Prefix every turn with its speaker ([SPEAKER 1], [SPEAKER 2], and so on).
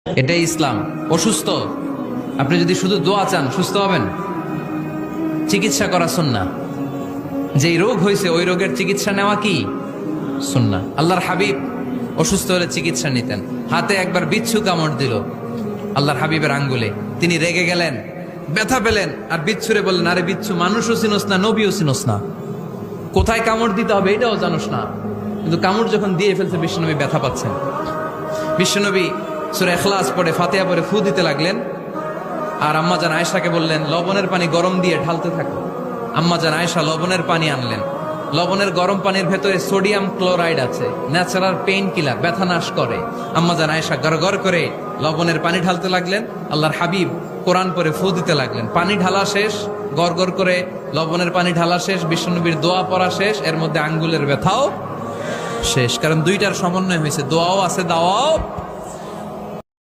[SPEAKER 1] এটাই ইসলাম। অসুস্থ আপনি যদি শুধু দোয়া চান সুস্থ হবেন, চিকিৎসা করা সুন্নাহ। যেই রোগ হয়েছে ওই রোগের চিকিৎসা নেওয়া কি সুন্নাহ। আল্লাহর হাবিব অসুস্থ হলে চিকিৎসা নিতেন। হাতে একবার বিচ্ছু কামড় দিল আল্লাহর হাবিবের আঙ্গুলে, তিনি রেগে গেলেন, ব্যথা পেলেন, আর বিচ্ছুরে বললেন, আরে বিচ্ছু, মানুষও চিনোস না, নবীও চিনোস না, কোথায় কামড় দিতে হবে এটাও জানোস না। কিন্তু কামড় যখন দিয়ে ফেলছে বিশ্বনবী ব্যথা পাচ্ছেন। বিশ্বনবী সূরা ইখলাস পড়ে ফাতিহা পড়ে ফু দিতে লাগলেন, আর আম্মাজান আয়েশাকে বললেন লবণের পানি গরম দিয়ে ঢালতে থাকো। আম্মাজান আয়েশা লবণের পানি আনলেন। লবণের গরম পানির ভেতরে সোডিয়াম ক্লোরাইড আছে, ন্যাচারাল পেইন কিলার, ব্যথা নাশ করে। আম্মাজান আয়েশা গড়গড় করে লবণের পানি ঢালতে লাগলেন, আল্লাহর হাবিব কোরআন পড়ে ফু দিতে লাগলেন। পানি ঢালা শেষ, গড়গড় করে লবণের পানি ঢালা শেষ, বিশ্বনবীর দোয়া পড়া শেষ, এর মধ্যে আঙ্গুলের ব্যথাও শেষ। কারণ দুইটার সমন্বয় হয়েছে, দোয়াও আছে, দাওয়াও